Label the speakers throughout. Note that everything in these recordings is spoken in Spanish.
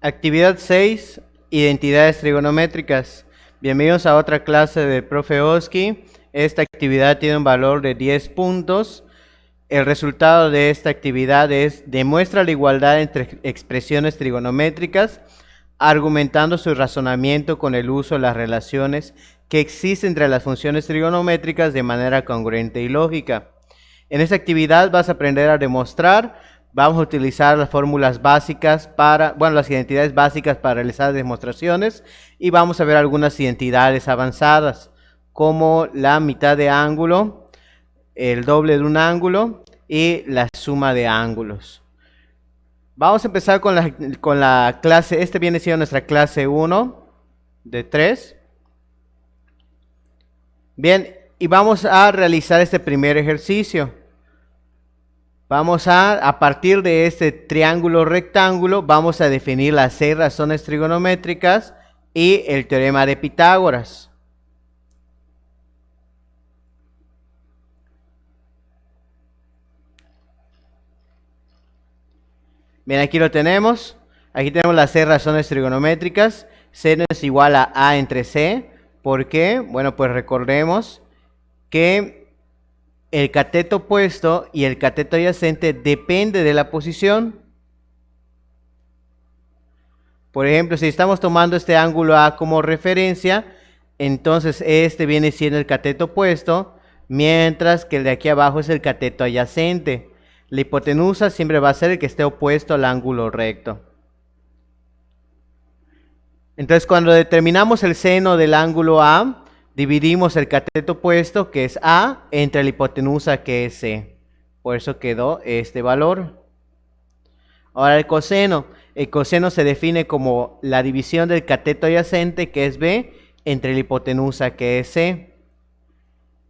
Speaker 1: Actividad 6, identidades trigonométricas. Bienvenidos a otra clase del profe Oski. Esta actividad tiene un valor de 10 puntos. El resultado de esta actividad es: demuestra la igualdad entre expresiones trigonométricas, argumentando su razonamiento con el uso de las relaciones que existen entre las funciones trigonométricas de manera congruente y lógica. En esta actividad vas a aprender a demostrar. Vamos a utilizar las fórmulas básicas las identidades básicas para realizar demostraciones, y vamos a ver algunas identidades avanzadas, como la mitad de ángulo, el doble de un ángulo y la suma de ángulos. Vamos a empezar con la clase. Este viene siendo nuestra clase 1 de 3. Bien, y vamos a realizar este primer ejercicio. Vamos a partir de este triángulo rectángulo, vamos a definir las 6 razones trigonométricas y el teorema de Pitágoras. Bien, aquí lo tenemos. Aquí tenemos las 6 razones trigonométricas. Seno es igual a A entre C. ¿Por qué? Bueno, pues recordemos que el cateto opuesto y el cateto adyacente depende de la posición. Por ejemplo, si estamos tomando este ángulo A como referencia, entonces este viene siendo el cateto opuesto, mientras que el de aquí abajo es el cateto adyacente. La hipotenusa siempre va a ser el que esté opuesto al ángulo recto. Entonces, cuando determinamos el seno del ángulo A, dividimos el cateto opuesto, que es A, entre la hipotenusa, que es C. Por eso quedó este valor. Ahora el coseno. El coseno se define como la división del cateto adyacente, que es B, entre la hipotenusa, que es C.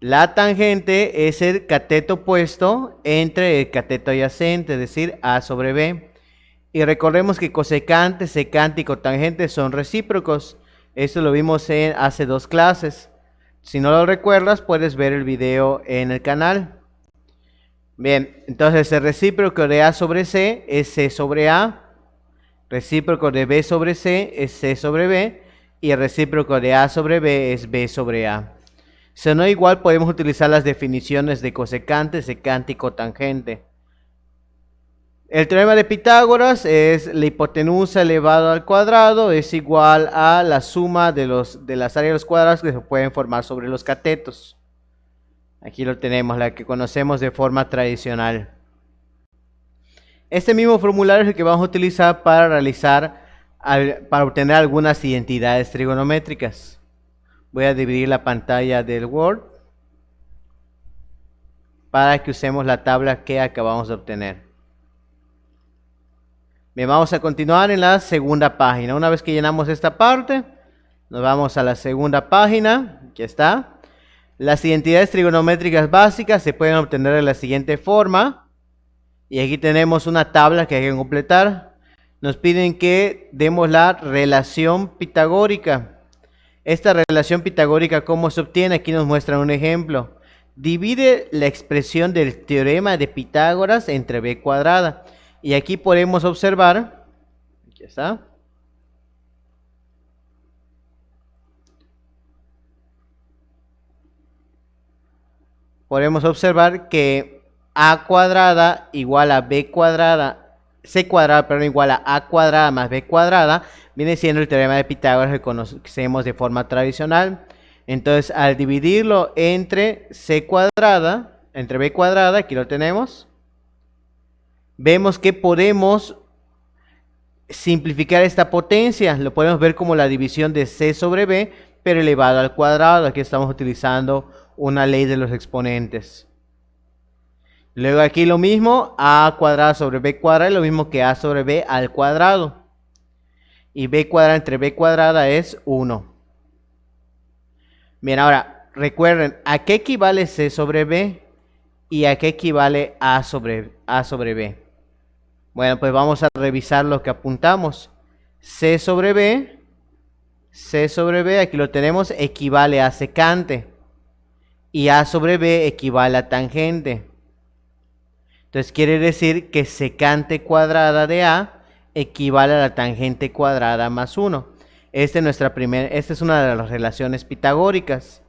Speaker 1: La tangente es el cateto opuesto entre el cateto adyacente, es decir, A sobre B. Y recordemos que cosecante, secante y cotangente son recíprocos. Esto lo vimos hace 2 clases. Si no lo recuerdas, puedes ver el video en el canal. Bien, entonces el recíproco de A sobre C es C sobre A. Recíproco de B sobre C es C sobre B. Y el recíproco de A sobre B es B sobre A. Si no, igual podemos utilizar las definiciones de cosecante, secante y cotangente. El teorema de Pitágoras es la hipotenusa elevado al cuadrado es igual a la suma de las áreas de los cuadrados que se pueden formar sobre los catetos. Aquí lo tenemos, la que conocemos de forma tradicional. Este mismo formulario es el que vamos a utilizar para obtener algunas identidades trigonométricas. Voy a dividir la pantalla del Word para que usemos la tabla que acabamos de obtener. Bien, vamos a continuar en la segunda página. Una vez que llenamos esta parte, nos vamos a la segunda página. Aquí está. Las identidades trigonométricas básicas se pueden obtener de la siguiente forma. Y aquí tenemos una tabla que hay que completar. Nos piden que demos la relación pitagórica. Esta relación pitagórica, ¿cómo se obtiene? Aquí nos muestran un ejemplo. Divide la expresión del teorema de Pitágoras entre b cuadrada. Y aquí podemos observar, aquí está, podemos observar que a cuadrada igual a b cuadrada, c cuadrada, perdón, igual a cuadrada más b cuadrada, viene siendo el teorema de Pitágoras que conocemos de forma tradicional. Entonces, al dividirlo entre c cuadrada, entre b cuadrada, aquí lo tenemos, vemos que podemos simplificar esta potencia. Lo podemos ver como la división de c sobre b, pero elevado al cuadrado. Aquí estamos utilizando una ley de los exponentes. Luego aquí lo mismo, a cuadrada sobre b cuadrada, lo mismo que a sobre b al cuadrado. Y b cuadrada entre b cuadrada es 1. Bien, ahora recuerden, ¿a qué equivale c sobre b? ¿Y a qué equivale a sobre b? Bueno, pues vamos a revisar lo que apuntamos. C sobre B, aquí lo tenemos, equivale a secante. Y A sobre B equivale a tangente. Entonces quiere decir que secante cuadrada de A equivale a la tangente cuadrada más 1. Esta es una de las relaciones pitagóricas.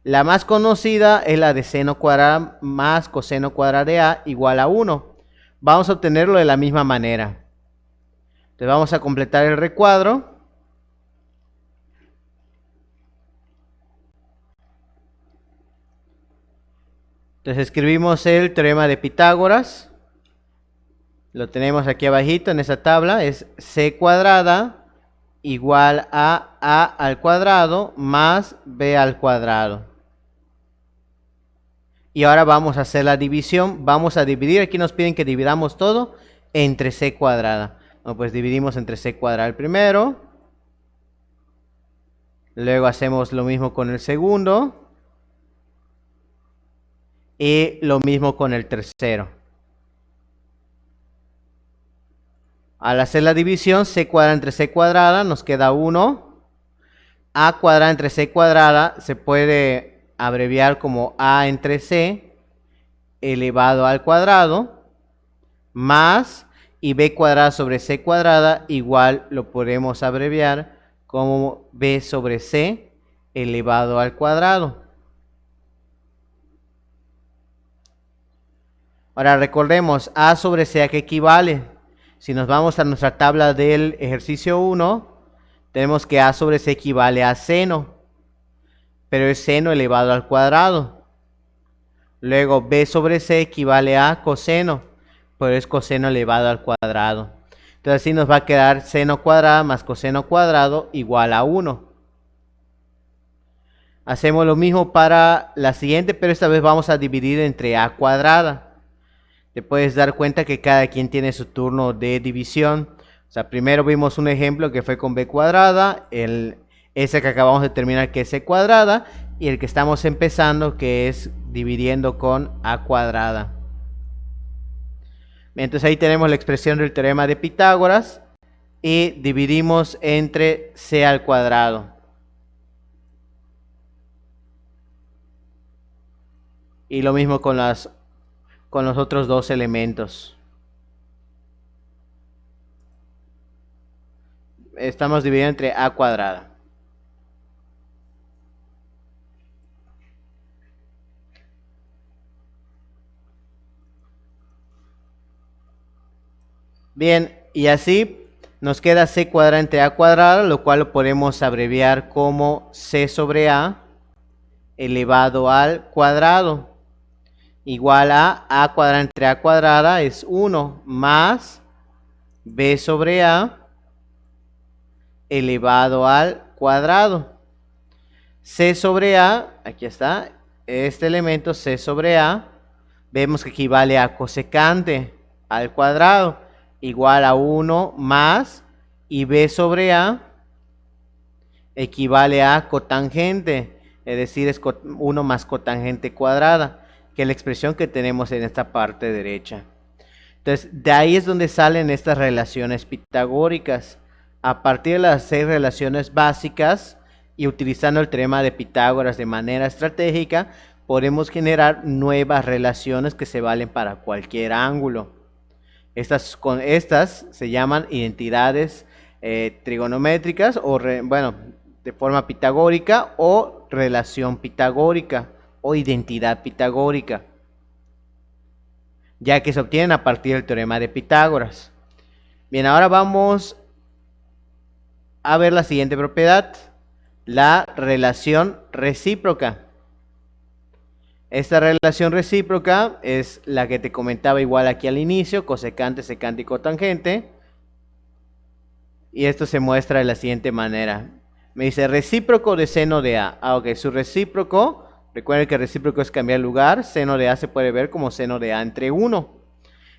Speaker 1: La más conocida es la de seno cuadrado más coseno cuadrado de A igual a 1. Vamos a obtenerlo de la misma manera. Entonces vamos a completar el recuadro. Entonces escribimos el teorema de Pitágoras. Lo tenemos aquí abajito en esa tabla. Es C cuadrada igual a al cuadrado más B al cuadrado. Y ahora vamos a hacer la división. Vamos a dividir. Aquí nos piden que dividamos todo entre C cuadrada. Bueno, pues dividimos entre C cuadrada el primero. Luego hacemos lo mismo con el segundo. Y lo mismo con el tercero. Al hacer la división, C cuadrada entre C cuadrada nos queda 1. A cuadrada entre C cuadrada se puede abreviar como A entre C elevado al cuadrado. Más y B cuadrada sobre C cuadrada igual lo podemos abreviar como B sobre C elevado al cuadrado. Ahora recordemos, A sobre C a qué equivale. Si nos vamos a nuestra tabla del ejercicio 1, tenemos que A sobre C equivale a seno, pero es seno elevado al cuadrado. Luego B sobre C equivale a coseno, pero es coseno elevado al cuadrado. Entonces así nos va a quedar seno cuadrado más coseno cuadrado igual a 1. Hacemos lo mismo para la siguiente, pero esta vez vamos a dividir entre A cuadrada. Te puedes dar cuenta que cada quien tiene su turno de división. O sea, primero vimos un ejemplo que fue con B cuadrada, ese que acabamos de terminar que es C cuadrada, y el que estamos empezando que es dividiendo con A cuadrada. Entonces ahí tenemos la expresión del teorema de Pitágoras y dividimos entre C al cuadrado. Y lo mismo con los otros dos elementos. Estamos dividiendo entre A cuadrada. Bien, y así nos queda C cuadrada entre A cuadrada, lo cual lo podemos abreviar como C sobre A elevado al cuadrado. Igual a cuadrada entre A cuadrada es 1 más B sobre A elevado al cuadrado. C sobre A, aquí está, este elemento C sobre A, vemos que equivale a cosecante al cuadrado, igual a 1 más, y B sobre A equivale a cotangente, es decir, es 1 más cotangente cuadrada, que es la expresión que tenemos en esta parte derecha. Entonces, de ahí es donde salen estas relaciones pitagóricas. A partir de las 6 relaciones básicas y utilizando el teorema de Pitágoras de manera estratégica, podemos generar nuevas relaciones que se valen para cualquier ángulo. Estas se llaman identidades trigonométricas o de forma pitagórica o relación pitagórica o identidad pitagórica, ya que se obtienen a partir del teorema de Pitágoras. Bien, ahora vamos a ver la siguiente propiedad, la relación recíproca. Esta relación recíproca es la que te comentaba igual aquí al inicio, cosecante, secante y cotangente. Y esto se muestra de la siguiente manera. Me dice recíproco de seno de A. Ok, su recíproco, recuerden que el recíproco es cambiar lugar, seno de A se puede ver como seno de A entre 1.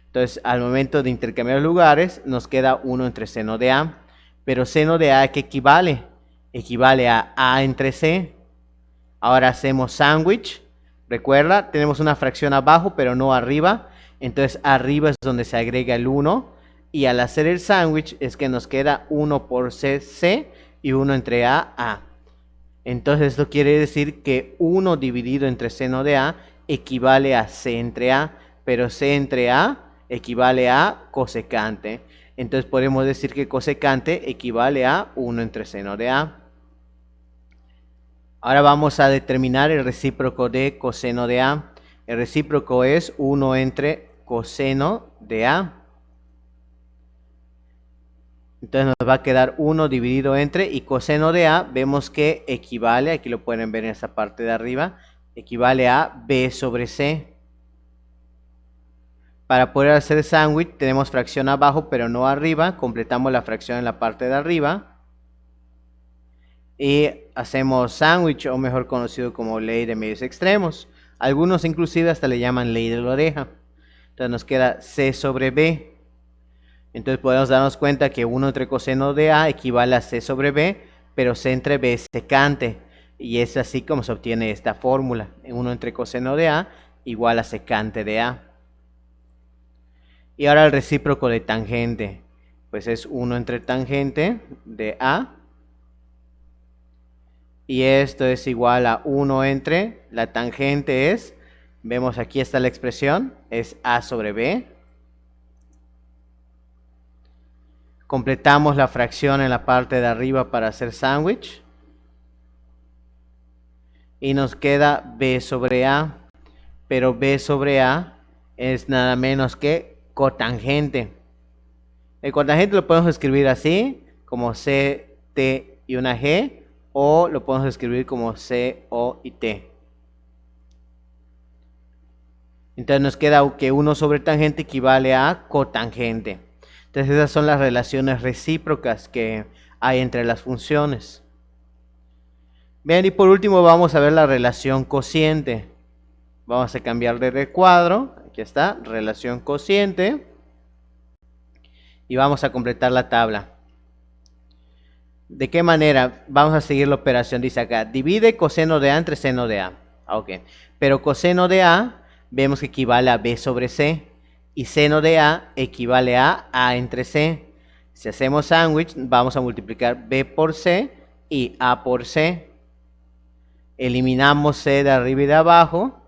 Speaker 1: Entonces, al momento de intercambiar lugares, nos queda 1 entre seno de A. Pero seno de A, ¿qué equivale? Equivale a A entre C. Ahora hacemos sándwich. Recuerda, tenemos una fracción abajo, pero no arriba. Entonces, arriba es donde se agrega el 1. Y al hacer el sándwich es que nos queda 1 por C y 1 entre A. Entonces, esto quiere decir que 1 dividido entre seno de A equivale a C entre A. Pero C entre A equivale a cosecante. Entonces podemos decir que cosecante equivale a 1 entre seno de A. Ahora vamos a determinar el recíproco de coseno de A. El recíproco es 1 entre coseno de A. Entonces nos va a quedar 1 dividido entre, y coseno de A vemos que equivale, aquí lo pueden ver en esta parte de arriba, equivale a B sobre C. Para poder hacer sándwich tenemos fracción abajo pero no arriba, completamos la fracción en la parte de arriba. Y hacemos sándwich, o mejor conocido como ley de medios extremos. Algunos inclusive hasta le llaman ley de la oreja. Entonces nos queda C sobre B. Entonces podemos darnos cuenta que 1 entre coseno de A equivale a C sobre B, pero C entre B es secante. Y es así como se obtiene esta fórmula. 1 entre coseno de A igual a secante de A. Y ahora el recíproco de tangente. Pues es 1 entre tangente de A. Y esto es igual a 1 entre, la tangente es, vemos aquí está la expresión, es A sobre B. Completamos la fracción en la parte de arriba para hacer sándwich. Y nos queda B sobre A. Pero B sobre A es nada menos que cotangente. El cotangente lo podemos escribir así, como C, T y una G. O lo podemos escribir como C, O y T. Entonces nos queda que 1 sobre tangente equivale a cotangente. Entonces esas son las relaciones recíprocas que hay entre las funciones. Bien, y por último vamos a ver la relación cociente. Vamos a cambiar de recuadro. Aquí está, relación cociente. Y vamos a completar la tabla. ¿De qué manera? Vamos a seguir la operación. Dice acá, divide coseno de A entre seno de A. Ok. Pero coseno de A vemos que equivale a B sobre C. Y seno de A equivale a A entre C. Si hacemos sándwich, vamos a multiplicar B por C y A por C. Eliminamos C de arriba y de abajo.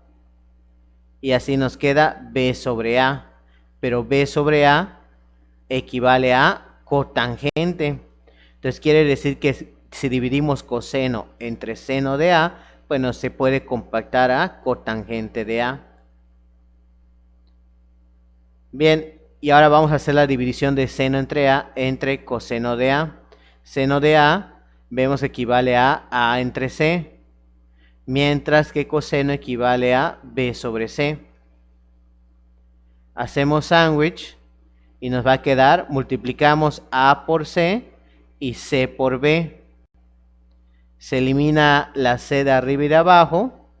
Speaker 1: Y así nos queda B sobre A. Pero B sobre A equivale a cotangente. Entonces quiere decir que si dividimos coseno entre seno de A, bueno, se puede compactar a cotangente de A. Bien, y ahora vamos a hacer la división de seno entre A entre coseno de A. Seno de A vemos equivale a A entre C, mientras que coseno equivale a B sobre C. Hacemos sándwich y nos va a quedar, multiplicamos A por C y C por B. Se elimina la C de arriba y de abajo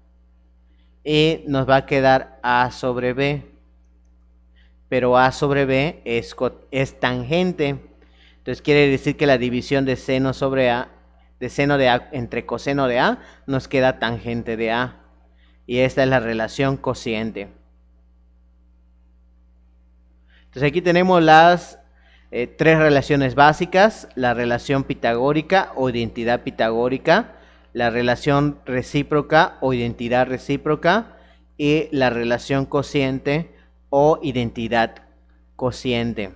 Speaker 1: y nos va a quedar A sobre B. Pero A sobre B es tangente. Entonces quiere decir que la división de seno sobre A, de seno de A entre coseno de A, nos queda tangente de A. Y esta es la relación cociente. Entonces aquí tenemos las tres relaciones básicas: la relación pitagórica o identidad pitagórica, la relación recíproca o identidad recíproca y la relación cociente o identidad cociente.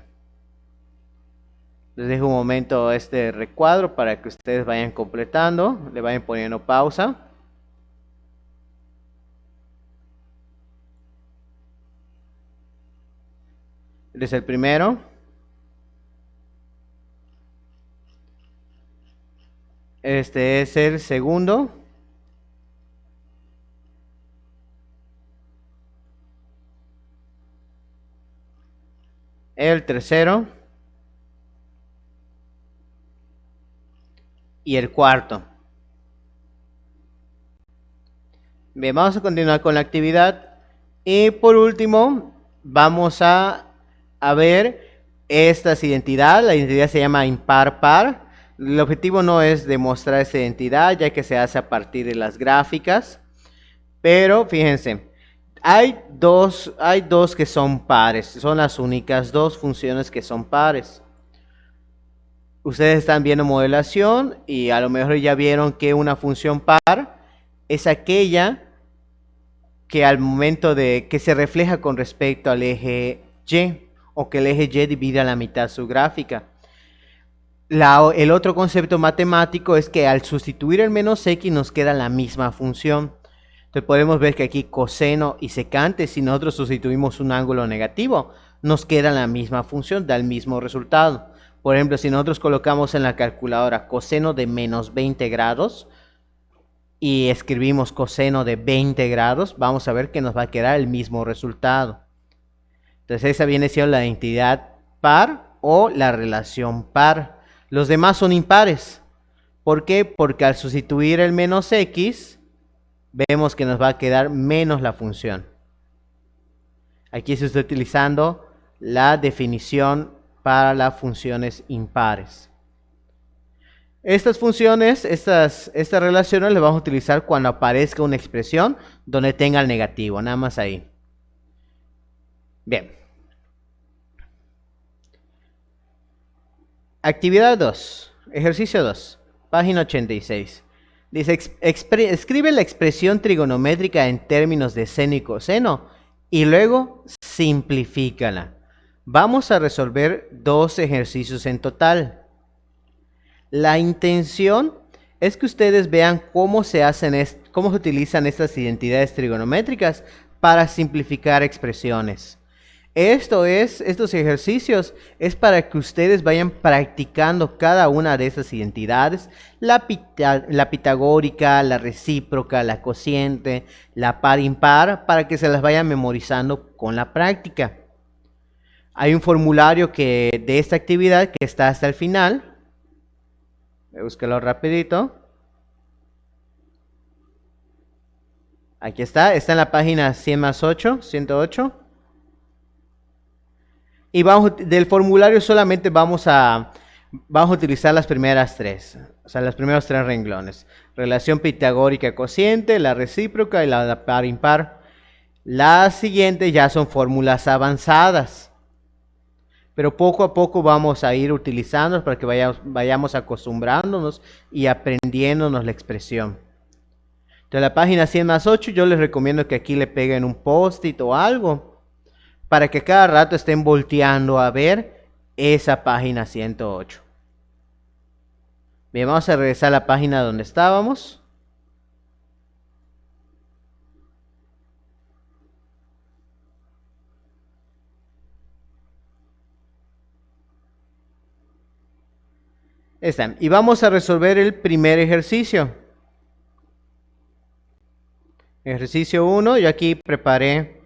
Speaker 1: Les dejo un momento este recuadro para que ustedes vayan completando, le vayan poniendo pausa. Este es el primero. Este es el segundo. El tercero. Y el cuarto. Bien, vamos a continuar con la actividad. Y por último, vamos a ver estas identidades. La identidad se llama impar-par. El objetivo no es demostrar esta identidad, ya que se hace a partir de las gráficas. Pero fíjense, hay dos que son pares. Son las únicas dos funciones que son pares. Ustedes están viendo modelación y a lo mejor ya vieron que una función par es aquella que al momento de que se refleja con respecto al eje Y, o que el eje Y divide a la mitad su gráfica. El otro concepto matemático es que al sustituir el menos x nos queda la misma función. Entonces podemos ver que aquí coseno y secante, si nosotros sustituimos un ángulo negativo, nos queda la misma función, da el mismo resultado. Por ejemplo, si nosotros colocamos en la calculadora coseno de menos 20 grados y escribimos coseno de 20 grados, vamos a ver que nos va a quedar el mismo resultado. Entonces esa viene siendo la identidad par o la relación par. Los demás son impares. ¿Por qué? Porque al sustituir el menos x, vemos que nos va a quedar menos la función. Aquí se está utilizando la definición para las funciones impares. Estas funciones, estas relaciones las vamos a utilizar cuando aparezca una expresión donde tenga el negativo, nada más ahí. Bien. Actividad 2, ejercicio 2, página 86. Dice, escribe la expresión trigonométrica en términos de seno y coseno y luego simplifícala. Vamos a resolver 2 ejercicios en total. La intención es que ustedes vean cómo se utilizan estas identidades trigonométricas para simplificar expresiones. Estos ejercicios es para que ustedes vayan practicando cada una de estas identidades, la pitagórica, la recíproca, la cociente, la par impar, para que se las vayan memorizando con la práctica. Hay un formulario de esta actividad que está hasta el final. Búsquelo rapidito. Aquí está en la página 100 más 8, 108. Y del formulario solamente vamos a utilizar las primeras 3, o sea, los primeros 3 renglones. Relación pitagórica cociente, la recíproca y la par impar. Las siguientes ya son fórmulas avanzadas. Pero poco a poco vamos a ir utilizándolas para que vayamos acostumbrándonos y aprendiéndonos la expresión. Entonces la página 100 más 8 yo les recomiendo que aquí le peguen un post-it o algo, para que cada rato estén volteando a ver esa página 108. Bien, vamos a regresar a la página donde estábamos. Están. Y vamos a resolver el primer ejercicio. Ejercicio 1, yo aquí preparé,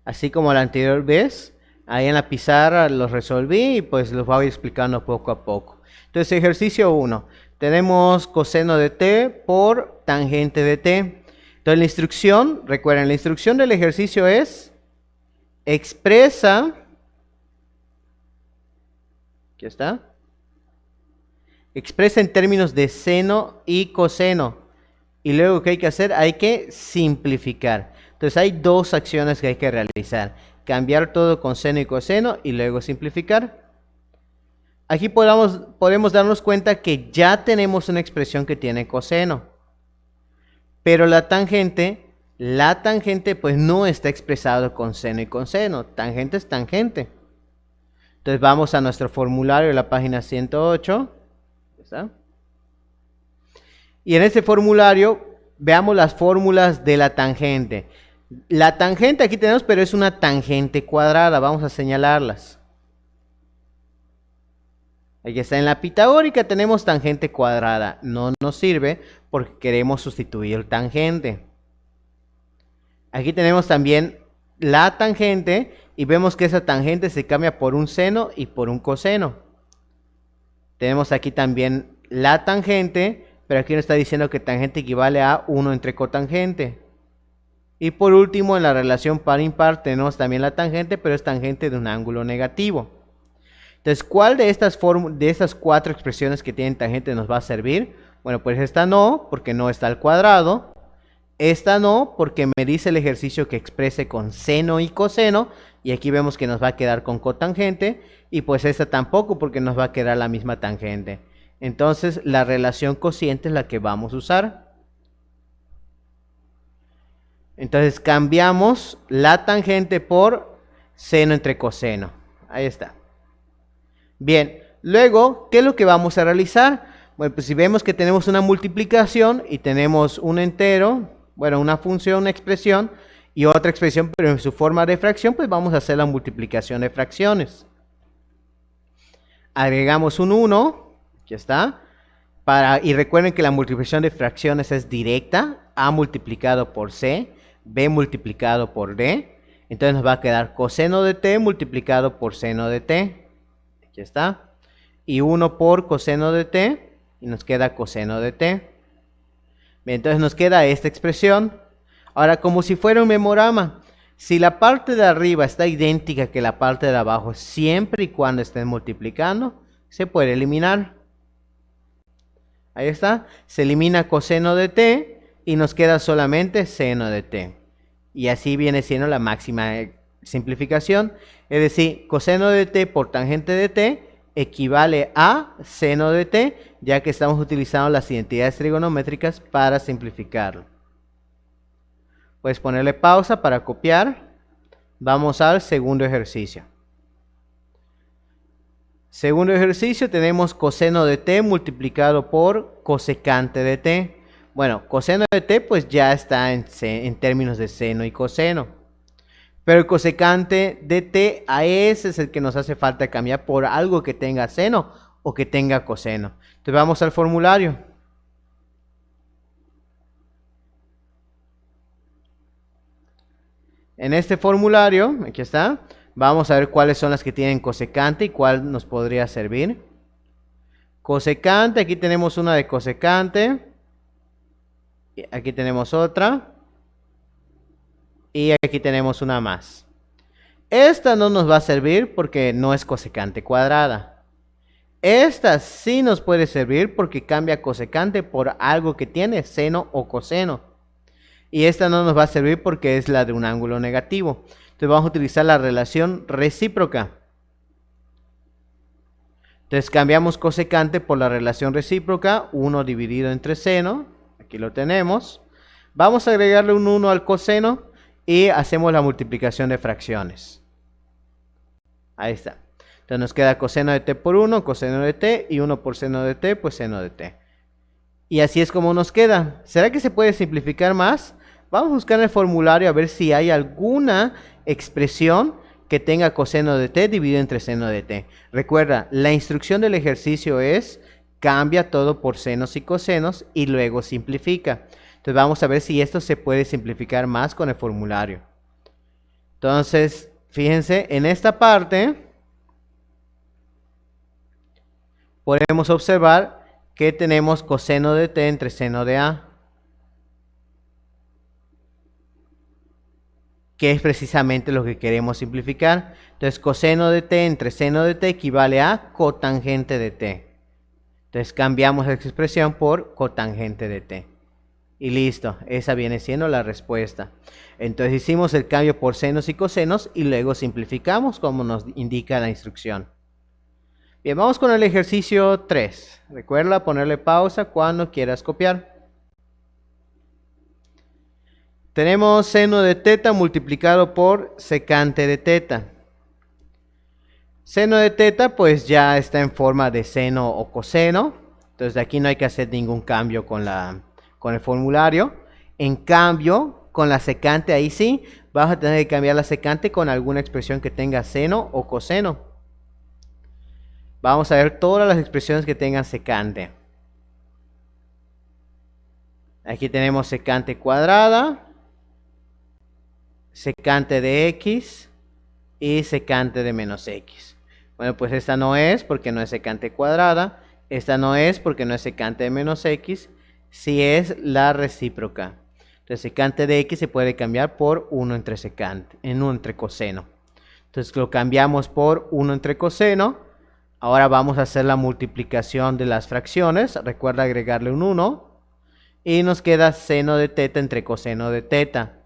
Speaker 1: así como la anterior vez, ahí en la pizarra los resolví y pues los voy explicando poco a poco. Entonces, ejercicio 1, tenemos coseno de t por tangente de t. Entonces, la instrucción, recuerden, la instrucción del ejercicio es expresa, aquí está, expresa en términos de seno y coseno. Y luego, ¿qué hay que hacer? Hay que simplificar. Entonces hay 2 acciones que hay que realizar. Cambiar todo con seno y coseno y luego simplificar. Aquí podemos darnos cuenta que ya tenemos una expresión que tiene coseno. Pero la tangente pues no está expresado con seno y coseno. Tangente es tangente. Entonces vamos a nuestro formulario de la página 108. ¿Está? Y en este formulario veamos las fórmulas de la tangente. La tangente aquí tenemos, pero es una tangente cuadrada. Vamos a señalarlas. Aquí está en la pitagórica, tenemos tangente cuadrada. No nos sirve porque queremos sustituir tangente. Aquí tenemos también la tangente y vemos que esa tangente se cambia por un seno y por un coseno. Tenemos aquí también la tangente, pero aquí nos está diciendo que tangente equivale a 1 entre cotangente. Y por último, en la relación par impar tenemos también la tangente, pero es tangente de un ángulo negativo. Entonces, ¿cuál de estas 4 expresiones que tienen tangente nos va a servir? Bueno, pues esta no, porque no está al cuadrado. Esta no, porque me dice el ejercicio que exprese con seno y coseno. Y aquí vemos que nos va a quedar con cotangente. Y pues esta tampoco, porque nos va a quedar la misma tangente. Entonces, la relación cociente es la que vamos a usar. Entonces, cambiamos la tangente por seno entre coseno. Ahí está. Bien, luego, ¿qué es lo que vamos a realizar? Bueno, pues si vemos que tenemos una multiplicación y tenemos un entero, bueno, una función, una expresión y otra expresión, pero en su forma de fracción, pues vamos a hacer la multiplicación de fracciones. Agregamos un 1, ya está, y recuerden que la multiplicación de fracciones es directa, A multiplicado por C, B multiplicado por D, entonces nos va a quedar coseno de T multiplicado por seno de T, aquí está, y 1 por coseno de T, y nos queda coseno de T. Bien, entonces nos queda esta expresión. Ahora, como si fuera un memorama, si la parte de arriba está idéntica que la parte de abajo, siempre y cuando estén multiplicando, se puede eliminar. Ahí está, se elimina coseno de T y nos queda solamente seno de T. Y así viene siendo la máxima simplificación, es decir, coseno de T por tangente de T equivale a seno de T, ya que estamos utilizando las identidades trigonométricas para simplificarlo. Puedes ponerle pausa para copiar. Vamos al segundo ejercicio. Segundo ejercicio, tenemos coseno de T multiplicado por cosecante de T. Bueno, coseno de T pues ya está en términos de seno y coseno. Pero el cosecante de T, a ese es el que nos hace falta cambiar por algo que tenga seno o que tenga coseno. Entonces vamos al formulario. En este formulario, aquí está, vamos a ver cuáles son las que tienen cosecante y cuál nos podría servir. Cosecante, aquí tenemos una de cosecante. Aquí tenemos otra. Y aquí tenemos una más. Esta no nos va a servir porque no es cosecante cuadrada. Esta sí nos puede servir porque cambia cosecante por algo que tiene seno o coseno. Y esta no nos va a servir porque es la de un ángulo negativo. Entonces vamos a utilizar la relación recíproca. Entonces cambiamos cosecante por la relación recíproca, 1 dividido entre seno. Aquí lo tenemos. Vamos a agregarle un 1 al coseno y hacemos la multiplicación de fracciones. Ahí está. Entonces nos queda coseno de T por 1, coseno de T, y 1 por seno de T, pues seno de T. Y así es como nos queda. ¿Será que se puede simplificar más? Vamos a buscar en el formulario a ver si hay alguna expresión que tenga coseno de T dividido entre seno de T. Recuerda, la instrucción del ejercicio es cambia todo por senos y cosenos y luego simplifica. Entonces vamos a ver si esto se puede simplificar más con el formulario. Entonces, fíjense, en esta parte podemos observar que tenemos coseno de T entre seno de A, que es precisamente lo que queremos simplificar. Entonces, coseno de T entre seno de T equivale a cotangente de T. Entonces, cambiamos la expresión por cotangente de T. Y listo, esa viene siendo la respuesta. Entonces, hicimos el cambio por senos y cosenos y luego simplificamos como nos indica la instrucción. Bien, vamos con el ejercicio 3. Recuerda ponerle pausa cuando quieras copiar. Tenemos seno de teta multiplicado por secante de teta. Seno de teta pues ya está en forma de seno o coseno. Entonces de aquí no hay que hacer ningún cambio con el formulario. En cambio, con la secante ahí sí, vamos a tener que cambiar la secante con alguna expresión que tenga seno o coseno. Vamos a ver todas las expresiones que tengan secante. Aquí tenemos secante cuadrada, secante de x y secante de menos x. Bueno, pues esta no es porque no es secante cuadrada. Esta no es porque no es secante de menos x. Sí es la recíproca. Entonces secante de x se puede cambiar por 1 entre secante, en 1 entre coseno. Entonces lo cambiamos por 1 entre coseno. Ahora vamos a hacer la multiplicación de las fracciones. Recuerda agregarle un 1. Y nos queda seno de teta entre coseno de teta.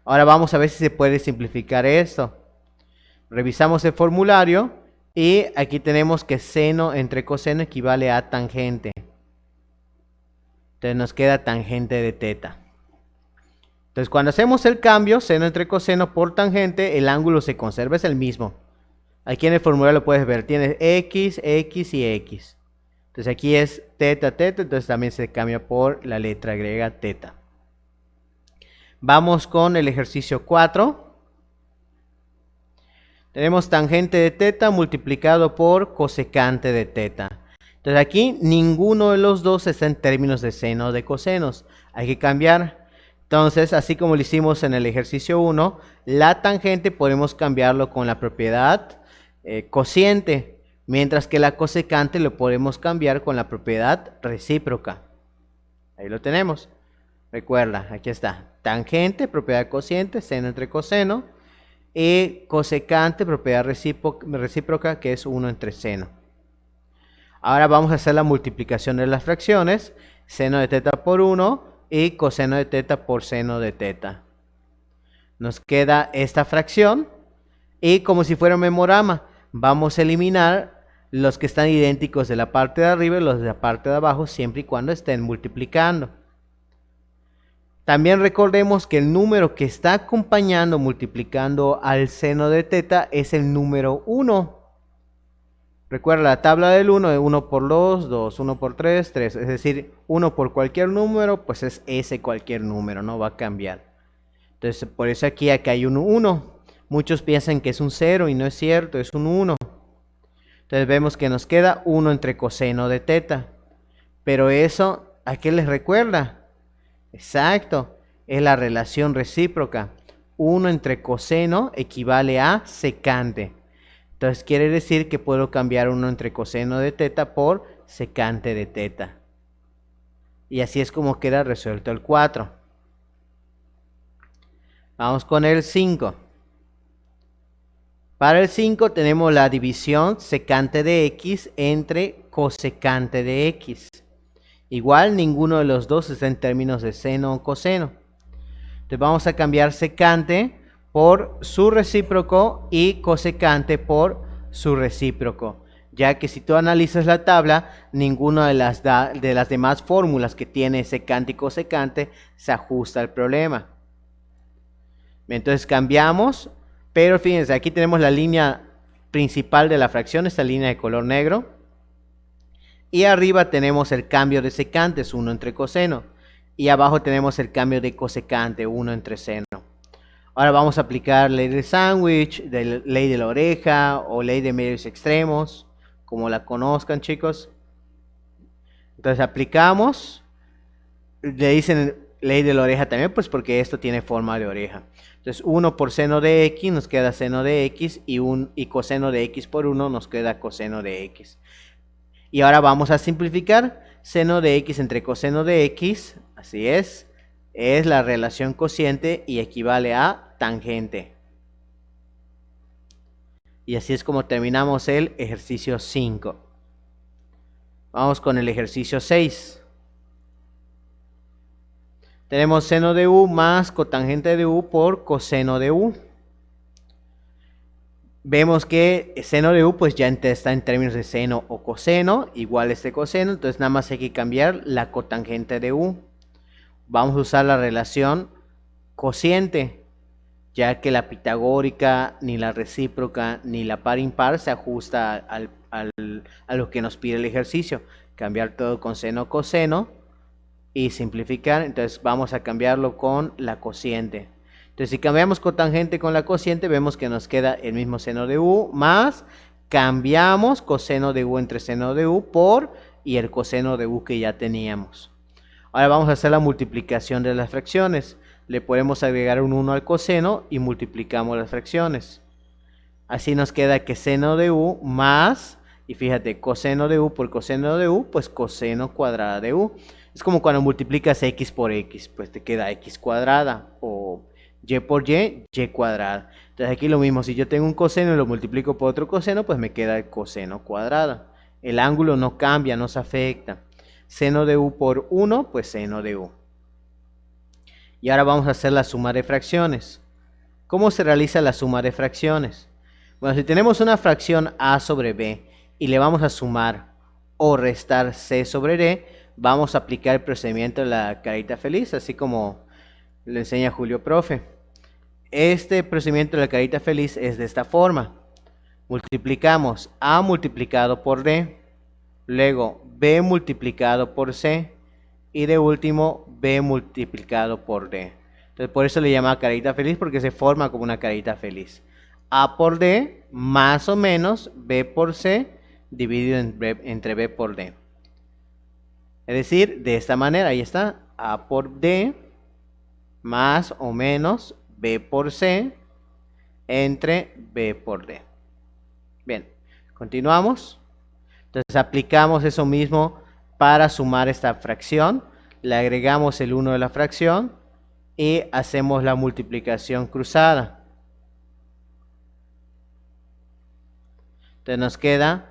Speaker 1: Ahora vamos a ver si se puede simplificar esto. Revisamos el formulario y aquí tenemos que seno entre coseno equivale a tangente. Entonces nos queda tangente de teta. Entonces cuando hacemos el cambio, seno entre coseno por tangente, el ángulo se conserva, es el mismo. Aquí en el formulario lo puedes ver, tienes X, X y X. Entonces aquí es teta, teta, entonces también se cambia por la letra griega teta. Vamos con el ejercicio 4. Tenemos tangente de teta multiplicado por cosecante de teta. Entonces aquí ninguno de los dos está en términos de seno o de cosenos. Hay que cambiar. Entonces, así como lo hicimos en el ejercicio 1, la tangente podemos cambiarlo con la propiedad cociente, mientras que la cosecante lo podemos cambiar con la propiedad recíproca. Ahí lo tenemos. Recuerda, aquí está. Tangente, propiedad cociente, seno entre coseno. Y cosecante, propiedad recíproca, que es 1 entre seno. Ahora vamos a hacer la multiplicación de las fracciones. Seno de teta por 1 y coseno de teta por seno de teta. Nos queda esta fracción. Y como si fuera un memorama, vamos a eliminar los que están idénticos de la parte de arriba y los de la parte de abajo, siempre y cuando estén multiplicando. También recordemos que el número que está acompañando, multiplicando al seno de teta, es el número 1. Recuerda la tabla del 1, 1 por 2, 2, 1 por 3, 3. Es decir, 1 por cualquier número, pues es ese cualquier número, no va a cambiar. Entonces, por eso aquí hay un 1. Muchos piensan que es un 0 y no es cierto, es un 1. Entonces vemos que nos queda 1 entre coseno de teta. Pero eso, ¿a qué les recuerda? Exacto, es la relación recíproca. 1 entre coseno equivale a secante. Entonces quiere decir que puedo cambiar 1 entre coseno de teta por secante de teta. Y así es como queda resuelto el 4. Vamos con el 5. Para el 5 tenemos la división secante de x entre cosecante de x. Igual ninguno de los dos está en términos de seno o coseno. Entonces vamos a cambiar secante por su recíproco y cosecante por su recíproco. Ya que si tú analizas la tabla, ninguna de las demás fórmulas que tiene secante y cosecante se ajusta al problema. Entonces cambiamos, pero fíjense, aquí tenemos la línea principal de la fracción, esta línea de color negro. Y arriba tenemos el cambio de secante, es 1 entre coseno. Y abajo tenemos el cambio de cosecante, 1 entre seno. Ahora vamos a aplicar ley del sándwich, ley de la oreja o ley de medios extremos, como la conozcan, chicos. Entonces aplicamos, le dicen ley de la oreja también, pues porque esto tiene forma de oreja. Entonces 1 por seno de x nos queda seno de x y coseno de x por 1 nos queda coseno de x. Y ahora vamos a simplificar. Seno de x entre coseno de x, así es la relación cociente y equivale a tangente. Y así es como terminamos el ejercicio 5. Vamos con el ejercicio 6. Tenemos seno de u más cotangente de u por coseno de u. Vemos que seno de u pues ya está en términos de seno o coseno, igual este coseno, entonces nada más hay que cambiar la cotangente de u. Vamos a usar la relación cociente, ya que la pitagórica, ni la recíproca, ni la par impar se ajusta a lo que nos pide el ejercicio. Cambiar todo con seno coseno y simplificar, entonces vamos a cambiarlo con la cociente. Entonces si cambiamos cotangente con la cociente, vemos que nos queda el mismo seno de u, más cambiamos coseno de u entre seno de u por y el coseno de u que ya teníamos. Ahora vamos a hacer la multiplicación de las fracciones. Le podemos agregar un 1 al coseno y multiplicamos las fracciones. Así nos queda que seno de u más, y fíjate, coseno de u por coseno de u, pues coseno cuadrada de u. Es como cuando multiplicas x por x, pues te queda x cuadrada, o y por y, y cuadrada. Entonces aquí lo mismo, si yo tengo un coseno y lo multiplico por otro coseno, pues me queda el coseno cuadrado. El ángulo no cambia, no se afecta. Seno de u por 1, pues seno de u. Y ahora vamos a hacer la suma de fracciones. ¿Cómo se realiza la suma de fracciones? Bueno, si tenemos una fracción a sobre b y le vamos a sumar o restar c sobre d, vamos a aplicar el procedimiento de la carita feliz, así como lo enseña Julio Profe. Este procedimiento de la carita feliz es de esta forma. Multiplicamos A multiplicado por D, luego B multiplicado por C y de último B multiplicado por D. Entonces por eso le llama carita feliz, porque se forma como una carita feliz. A por D más o menos B por C dividido entre B por D. Es decir, de esta manera, ahí está, A por D más o menos B por C entre B por D. Bien, continuamos. Entonces aplicamos eso mismo para sumar esta fracción. Le agregamos el 1 de la fracción y hacemos la multiplicación cruzada. Entonces nos queda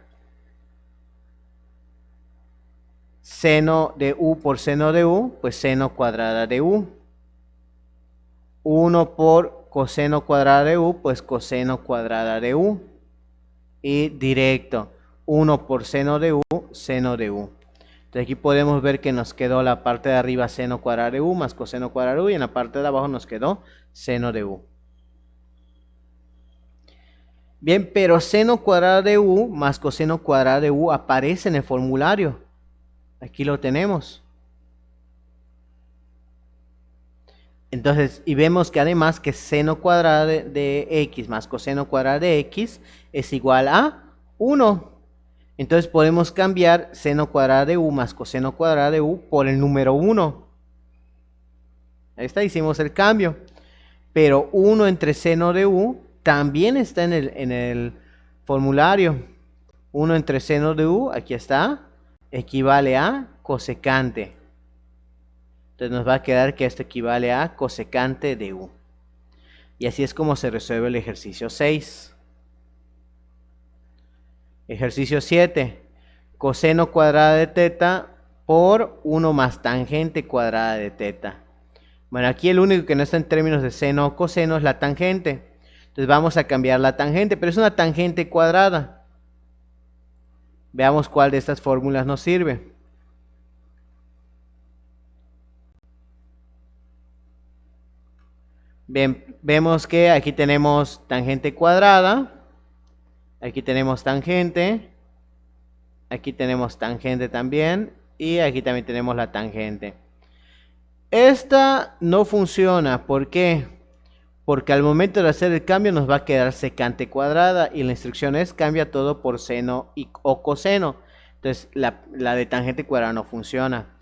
Speaker 1: seno de u por seno de u, pues seno cuadrada de u. 1 por coseno cuadrada de u, pues coseno cuadrada de u. Y directo, 1 por seno de u, seno de u. Entonces aquí podemos ver que nos quedó la parte de arriba seno cuadrado de u más coseno cuadrado de u, y en la parte de abajo nos quedó seno de u. Bien, pero seno cuadrado de u más coseno cuadrado de u aparece en el formulario. Aquí lo tenemos. Entonces, y vemos que además que seno cuadrado de x más coseno cuadrado de x es igual a 1. Entonces podemos cambiar seno cuadrado de u más coseno cuadrado de u por el número 1. Ahí está, hicimos el cambio. Pero 1 entre seno de u también está en el formulario. 1 entre seno de u, aquí está, equivale a cosecante. Entonces nos va a quedar que esto equivale a cosecante de u. Y así es como se resuelve el ejercicio 6. Ejercicio 7. Coseno cuadrada de teta por 1 más tangente cuadrada de teta. Bueno, aquí el único que no está en términos de seno o coseno es la tangente. Entonces vamos a cambiar la tangente, pero es una tangente cuadrada. Veamos cuál de estas fórmulas nos sirve. Bien, vemos que aquí tenemos tangente cuadrada. Aquí tenemos tangente. Aquí tenemos tangente también. Y aquí también tenemos la tangente. Esta no funciona. ¿Por qué? Porque al momento de hacer el cambio nos va a quedar secante cuadrada. Y la instrucción es cambia todo por seno o coseno. Entonces la de tangente cuadrada no funciona.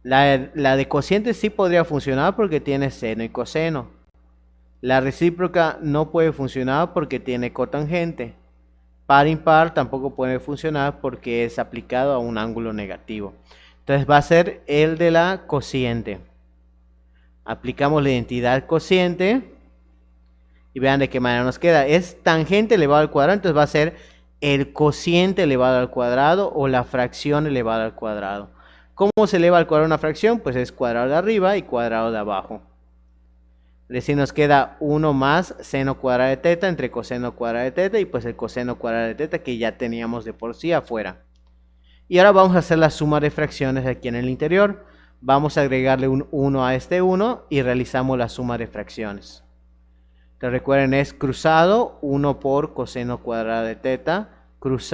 Speaker 1: La de cociente sí podría funcionar porque tiene seno y coseno. La recíproca no puede funcionar porque tiene cotangente. Par impar tampoco puede funcionar porque es aplicado a un ángulo negativo. Entonces va a ser el de la cociente. Aplicamos la identidad cociente y vean de qué manera nos queda. Es tangente elevado al cuadrado, entonces va a ser el cociente elevado al cuadrado o la fracción elevada al cuadrado. ¿Cómo se eleva al cuadrado una fracción? Pues es cuadrado de arriba y cuadrado de abajo. Es decir, nos queda 1 más seno cuadrado de teta entre coseno cuadrado de teta y pues el coseno cuadrado de teta que ya teníamos de por sí afuera. Y ahora vamos a hacer la suma de fracciones aquí en el interior. Vamos a agregarle un 1 a este 1 y realizamos la suma de fracciones. Entonces recuerden, es cruzado 1 por coseno cuadrado de teta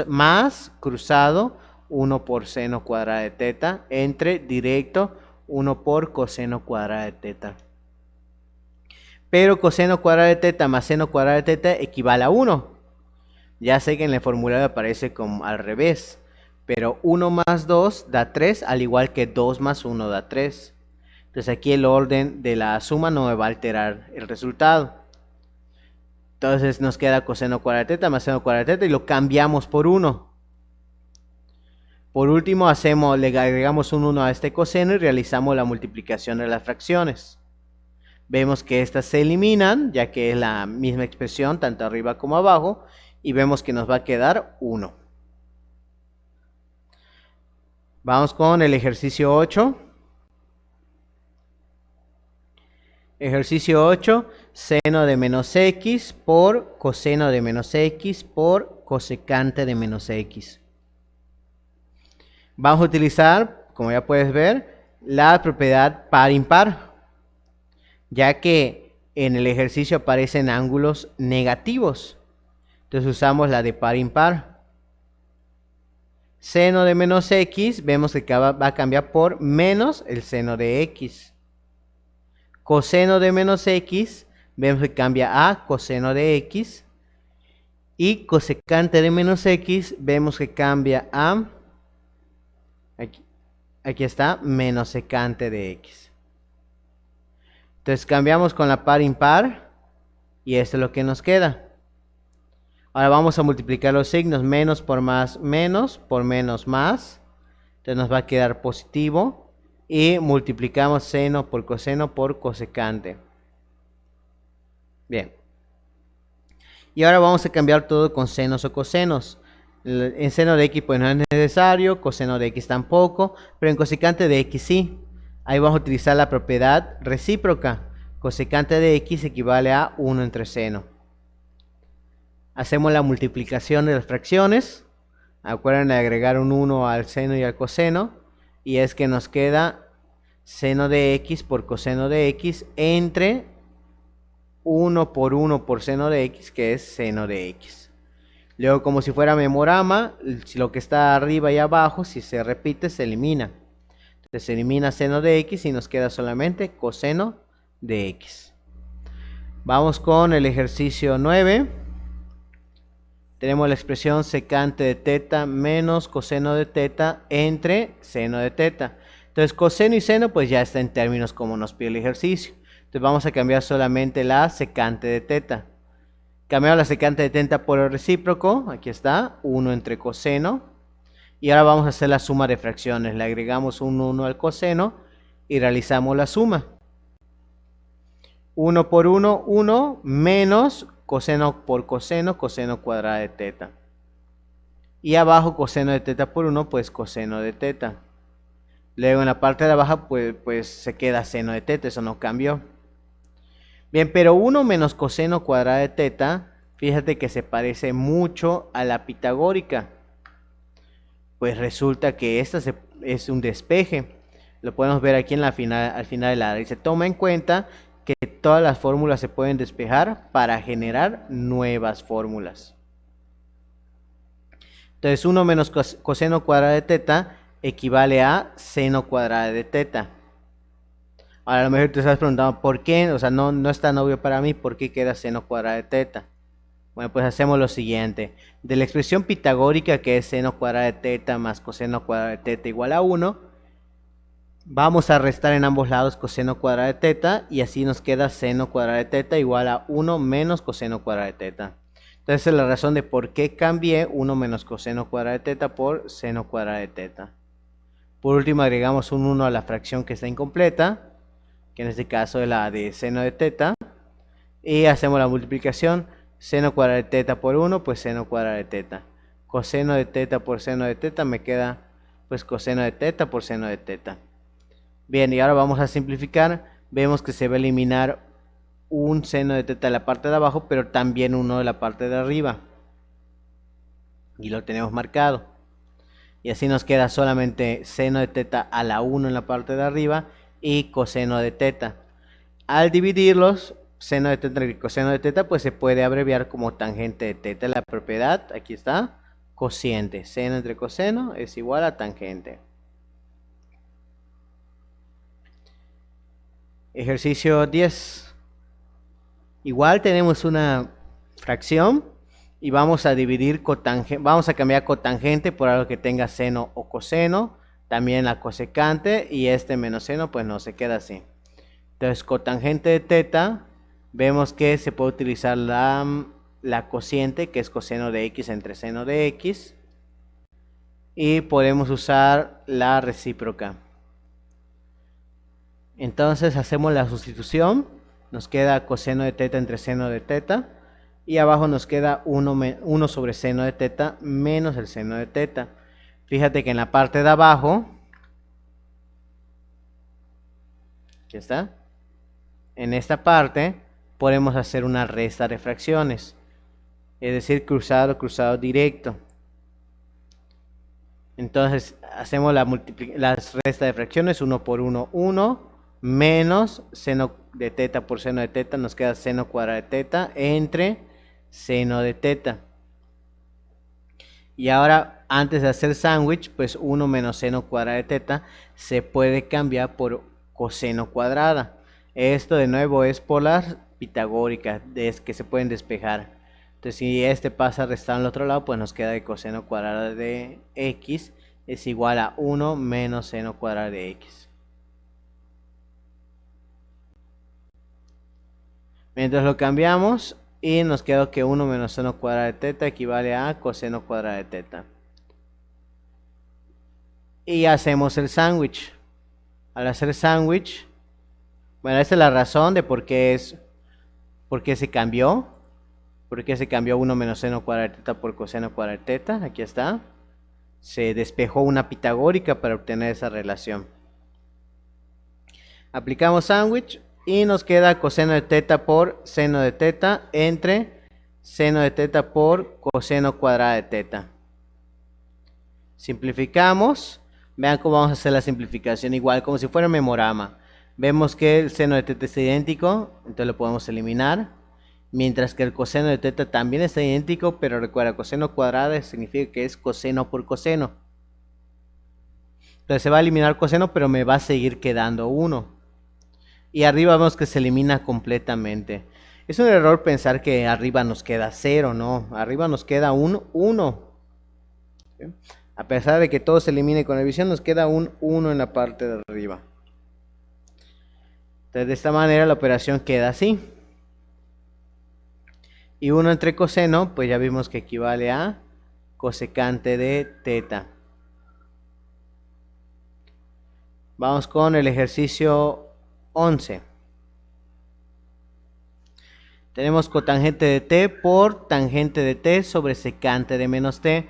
Speaker 1: más cruzado 1 por seno cuadrado de teta entre directo 1 por coseno cuadrado de teta. Pero coseno cuadrado de teta más seno cuadrado de teta equivale a 1. Ya sé que en el formulario aparece como al revés. Pero 1 más 2 da 3, al igual que 2 más 1 da 3. Entonces aquí el orden de la suma no me va a alterar el resultado. Entonces nos queda coseno cuadrado de teta más seno cuadrado de teta y lo cambiamos por 1. Por último le agregamos un 1 a este coseno y realizamos la multiplicación de las fracciones. Vemos que estas se eliminan, ya que es la misma expresión, tanto arriba como abajo, y vemos que nos va a quedar 1. Vamos con el ejercicio 8. Ejercicio 8, seno de menos x por coseno de menos x por cosecante de menos x. Vamos a utilizar, como ya puedes ver, la propiedad par impar, ya que en el ejercicio aparecen ángulos negativos. Entonces usamos la de par impar. Seno de menos x, vemos que va a cambiar por menos el seno de x. Coseno de menos x, vemos que cambia a coseno de x. Y cosecante de menos x, vemos que cambia a, aquí está, menos secante de x. Entonces cambiamos con la par impar y esto es lo que nos queda. Ahora vamos a multiplicar los signos, menos por más, menos, por menos, más. Entonces nos va a quedar positivo. Y multiplicamos seno por cosecante. Bien. Y ahora vamos a cambiar todo con senos o cosenos. En seno de x pues no es necesario, coseno de x tampoco, pero en cosecante de x sí. Ahí vamos a utilizar la propiedad recíproca. Cosecante de x equivale a 1 entre seno. Hacemos la multiplicación de las fracciones. Acuérdense de agregar un 1 al seno y al coseno. Y es que nos queda seno de x por coseno de x entre 1 por seno de x, que es seno de x. Luego, como si fuera memorama, lo que está arriba y abajo, si se repite, se elimina. Entonces se elimina seno de x y nos queda solamente coseno de x. Vamos con el ejercicio 9. Tenemos la expresión secante de teta menos coseno de teta entre seno de teta. Entonces coseno y seno pues ya está en términos como nos pide el ejercicio. Entonces vamos a cambiar solamente la secante de teta. Cambiamos la secante de teta por el recíproco. Aquí está, 1 entre coseno. Y ahora vamos a hacer la suma de fracciones. Le agregamos un 1 al coseno y realizamos la suma. 1 por 1, 1 menos coseno por coseno, coseno cuadrado de teta. Y abajo coseno de teta por 1, pues coseno de teta. Luego en la parte de abajo pues se queda seno de teta, eso no cambió. Bien, pero 1 menos coseno cuadrado de teta, fíjate que se parece mucho a la pitagórica. Pues resulta que esta es un despeje. Lo podemos ver aquí en al final de la dice, toma en cuenta que todas las fórmulas se pueden despejar para generar nuevas fórmulas. Entonces 1 menos coseno cuadrado de teta equivale a seno cuadrado de teta. Ahora a lo mejor te estás preguntando por qué, o sea, no es tan obvio para mí por qué queda seno cuadrado de teta. Bueno, pues hacemos lo siguiente. De la expresión pitagórica que es seno cuadrado de teta más coseno cuadrado de teta igual a 1, vamos a restar en ambos lados coseno cuadrado de teta y así nos queda seno cuadrado de teta igual a 1 menos coseno cuadrado de teta. Entonces esa es la razón de por qué cambié 1 menos coseno cuadrado de teta por seno cuadrado de teta. Por último agregamos un 1 a la fracción que está incompleta, que en este caso es la de seno de teta. Y hacemos la multiplicación, seno cuadrado de teta por 1, pues seno cuadrado de teta. Coseno de teta por seno de teta me queda pues coseno de teta por seno de teta. Bien, y ahora vamos a simplificar. Vemos que se va a eliminar un seno de teta de la parte de abajo, pero también uno de la parte de arriba. Y lo tenemos marcado. Y así nos queda solamente seno de teta a la 1 en la parte de arriba y coseno de teta. Al dividirlos, seno de teta y coseno de teta, pues se puede abreviar como tangente de teta. La propiedad, aquí está, cociente. Seno entre coseno es igual a tangente. Ejercicio 10. Igual tenemos una fracción y vamos a dividir cotangente, vamos a cambiar cotangente por algo que tenga seno o coseno, también la cosecante y este menos seno pues no se queda así. Entonces cotangente de teta, vemos que se puede utilizar la cociente que es coseno de x entre seno de x y podemos usar la recíproca. Entonces hacemos la sustitución, nos queda coseno de teta entre seno de teta y abajo nos queda 1 sobre seno de teta menos el seno de teta. Fíjate que en la parte de abajo, aquí está, en esta parte podemos hacer una resta de fracciones, es decir, cruzado, cruzado directo. Entonces hacemos la resta de fracciones, 1 por 1, 1. Menos seno de teta por seno de teta, nos queda seno cuadrado de teta entre seno de teta. Y ahora, antes de hacer sándwich, pues 1 menos seno cuadrada de teta se puede cambiar por coseno cuadrada. Esto de nuevo es por las pitagóricas, que se pueden despejar. Entonces, si este pasa a restar al otro lado, pues nos queda que coseno cuadrado de x es igual a 1 menos seno cuadrado de x. Mientras lo cambiamos y nos queda que 1 menos seno cuadrado de teta equivale a coseno cuadrado de teta. Y hacemos el sándwich. Al hacer sándwich, bueno, esta es la razón de por qué se cambió. ¿Por qué se cambió 1 menos seno cuadrado de teta por coseno cuadrado de teta? Aquí está. Se despejó una pitagórica para obtener esa relación. Aplicamos sándwich y nos queda coseno de teta por seno de teta entre seno de teta por coseno cuadrado de teta. Simplificamos. Vean cómo vamos a hacer la simplificación igual, como si fuera un memorama. Vemos que el seno de teta es idéntico, entonces lo podemos eliminar. Mientras que el coseno de teta también está idéntico, pero recuerda, coseno cuadrado significa que es coseno por coseno. Entonces se va a eliminar coseno, pero me va a seguir quedando 1. Y arriba vemos que se elimina completamente. Es un error pensar que arriba nos queda 0, ¿no? Arriba nos queda un 1. ¿Sí? A pesar de que todo se elimine con la división, nos queda un 1 en la parte de arriba. Entonces de esta manera la operación queda así. Y 1 entre coseno, pues ya vimos que equivale a cosecante de teta. Vamos con el ejercicio 11. Tenemos cotangente de t por tangente de t sobre secante de menos t.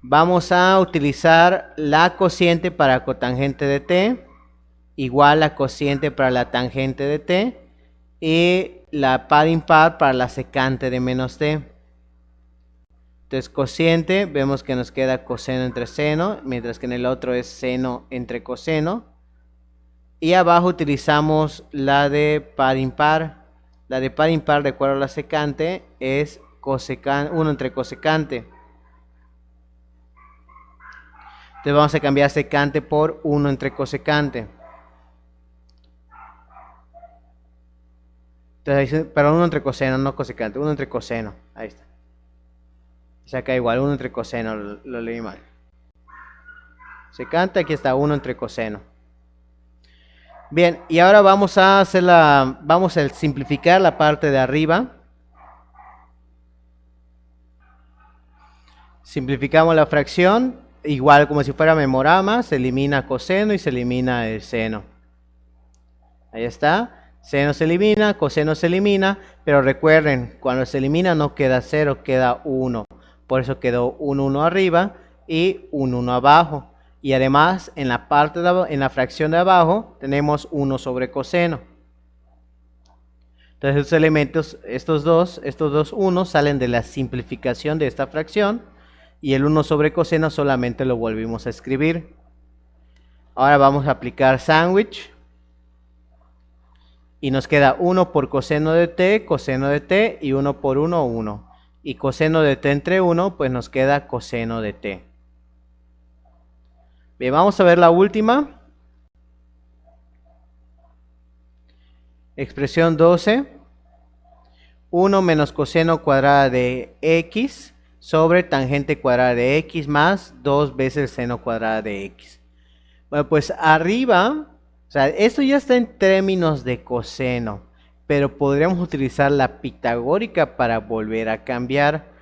Speaker 1: Vamos a utilizar la cociente para cotangente de t, igual a cociente para la tangente de t, y la par impar para la secante de menos t. Entonces cociente, vemos que nos queda coseno entre seno, mientras que en el otro es seno entre coseno. Y abajo utilizamos la de par impar. La de par impar, de acuerdo a la secante, es 1 entre cosecante. Entonces vamos a cambiar secante por 1 entre cosecante. Entonces, pero 1 entre coseno, no cosecante, 1 entre coseno. Ahí está. O sea, acá igual, 1 entre coseno, lo leí mal. Secante, aquí está 1 entre coseno. Bien, y ahora vamos a simplificar la parte de arriba. Simplificamos la fracción, igual como si fuera memorama, se elimina coseno y se elimina el seno. Ahí está, seno se elimina, coseno se elimina, pero recuerden, cuando se elimina no queda 0, queda 1. Por eso quedó un 1 arriba y un 1 abajo. Y además, en la fracción de abajo, tenemos 1 sobre coseno. Entonces, estos elementos, estos dos 1 salen de la simplificación de esta fracción. Y el 1 sobre coseno solamente lo volvimos a escribir. Ahora vamos a aplicar sándwich. Y nos queda 1 por coseno de t, y 1 por 1, 1. Y coseno de t entre 1, pues nos queda coseno de t. Bien, vamos a ver la última. Expresión 12. 1 menos coseno cuadrada de x sobre tangente cuadrada de x más 2 veces seno cuadrada de x. Bueno, pues arriba, o sea, esto ya está en términos de coseno, pero podríamos utilizar la pitagórica para volver a cambiar.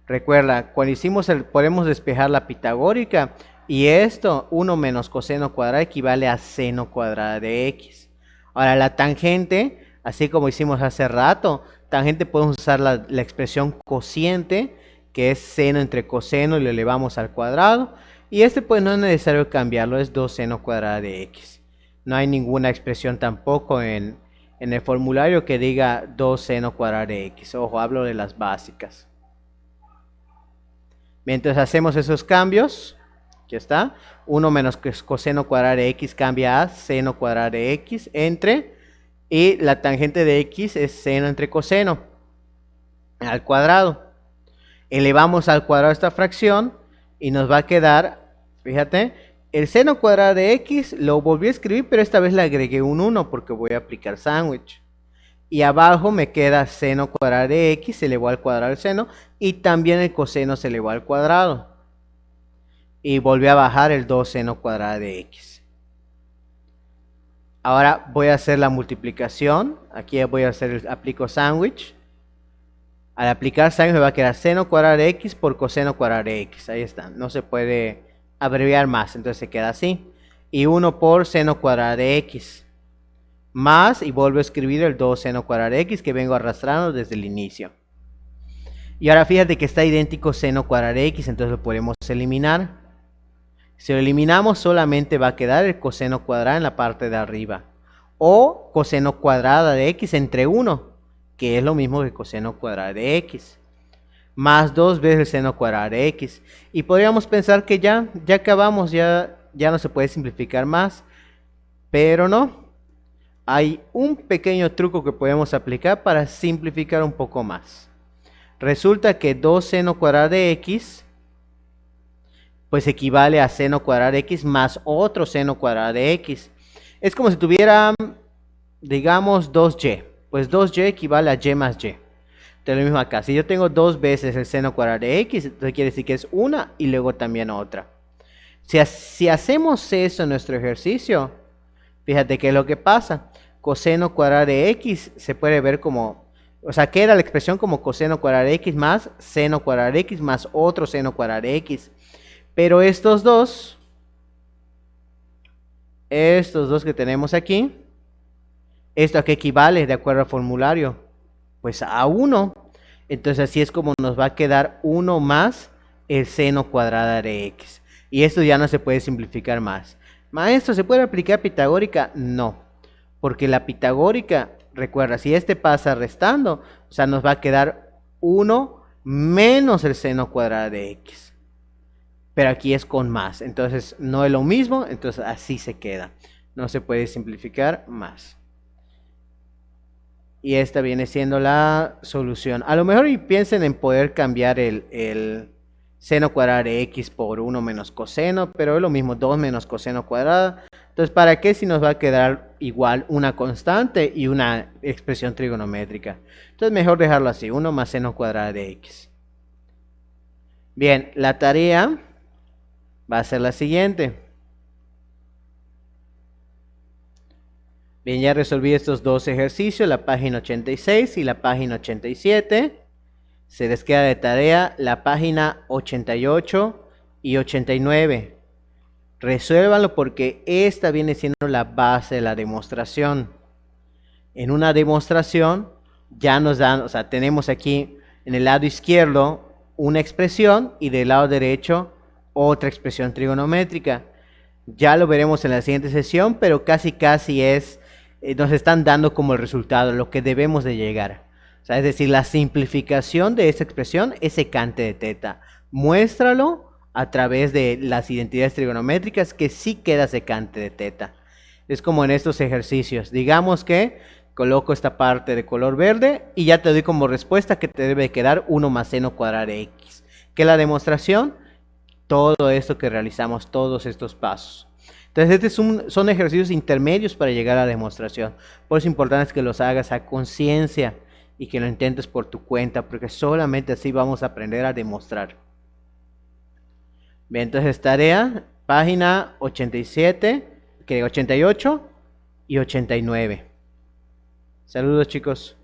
Speaker 1: Recuerda, cuando hicimos podemos despejar la pitagórica. Y esto, 1 menos coseno cuadrado equivale a seno cuadrada de x. Ahora la tangente, así como hicimos hace rato, tangente podemos usar la expresión cociente, que es seno entre coseno y lo elevamos al cuadrado. Y este pues no es necesario cambiarlo, es 2 seno cuadrada de x. No hay ninguna expresión tampoco en el formulario que diga 2 seno cuadrada de x. Ojo, hablo de las básicas. Mientras hacemos esos cambios, aquí está, 1 menos coseno cuadrado de x cambia a seno cuadrado de x entre, y la tangente de x es seno entre coseno al cuadrado. Elevamos al cuadrado esta fracción, Y nos va a quedar, fíjate, el seno cuadrado de x lo volví a escribir, pero esta vez le agregué un 1 porque voy a aplicar sándwich. Y abajo me queda seno cuadrado de x se elevó al cuadrado del seno. Y también el coseno se elevó al cuadrado. Y volví a bajar el 2 seno cuadrado de x. Ahora voy a hacer la multiplicación. Aquí voy a hacer, aplico sándwich. Al aplicar sándwich me va a quedar seno cuadrado de x por coseno cuadrado de x. Ahí está. No se puede abreviar más. Entonces se queda así. Y 1 por seno cuadrado de x. Más, y vuelvo a escribir el 2 seno cuadrado de x que vengo arrastrando desde el inicio. Y ahora fíjate que está idéntico seno cuadrado de x. Entonces lo podemos eliminar. Si lo eliminamos solamente va a quedar el coseno cuadrado en la parte de arriba. O coseno cuadrado de x entre 1. Que es lo mismo que coseno cuadrado de x. Más 2 veces el seno cuadrado de x. Y podríamos pensar que ya acabamos, ya no se puede simplificar más. Pero no. Hay un pequeño truco que podemos aplicar para simplificar un poco más. Resulta que 2 seno cuadrado de x pues equivale a seno cuadrado de x más otro seno cuadrado de x. Es como si tuviera, digamos, 2y. Pues 2y equivale a y más y. Entonces lo mismo acá. Si yo tengo 2 veces el seno cuadrado de x, entonces quiere decir que es una y luego también otra. Si hacemos eso en nuestro ejercicio, fíjate qué es lo que pasa. Coseno cuadrado de x se puede ver como, o sea, queda la expresión como coseno cuadrado de x más seno cuadrado de x más otro seno cuadrado de x. Pero estos dos que tenemos aquí, ¿esto a qué equivale de acuerdo al formulario? Pues a 1. Entonces así es como nos va a quedar 1 más el seno cuadrado de x. Y esto ya no se puede simplificar más. Maestro, ¿se puede aplicar pitagórica? No. Porque la pitagórica, recuerda, si este pasa restando, o sea, nos va a quedar 1 menos el seno cuadrado de x. Pero aquí es con más, entonces no es lo mismo, entonces así se queda. No se puede simplificar más. Y esta viene siendo la solución. A lo mejor piensen en poder cambiar el seno cuadrado de x por 1 menos coseno, pero es lo mismo, 2 menos coseno cuadrado. Entonces, ¿para qué si nos va a quedar igual una constante y una expresión trigonométrica? Entonces, mejor dejarlo así, 1 más seno cuadrado de x. Bien, la tarea va a ser la siguiente. Bien, ya resolví estos dos ejercicios, la página 86 y la página 87. Se les queda de tarea la página 88 y 89. Resuélvanlo porque esta viene siendo la base de la demostración. En una demostración ya nos dan, o sea, tenemos aquí en el lado izquierdo una expresión y del lado derecho otra expresión trigonométrica. Ya lo veremos en la siguiente sesión, pero casi es, nos están dando como el resultado, lo que debemos de llegar. O sea, es decir, la simplificación de esa expresión es secante de teta. Muéstralo a través de las identidades trigonométricas que sí queda secante de teta. Es como en estos ejercicios. Digamos que coloco esta parte de color verde y ya te doy como respuesta que te debe quedar 1 más seno cuadrado de x. ¿Qué es la demostración? Todo esto que realizamos, todos estos pasos. Entonces, son ejercicios intermedios para llegar a la demostración. Por eso es importante que los hagas a conciencia y que lo intentes por tu cuenta, porque solamente así vamos a aprender a demostrar. Bien, entonces tarea, página 87, 88 y 89. Saludos, chicos.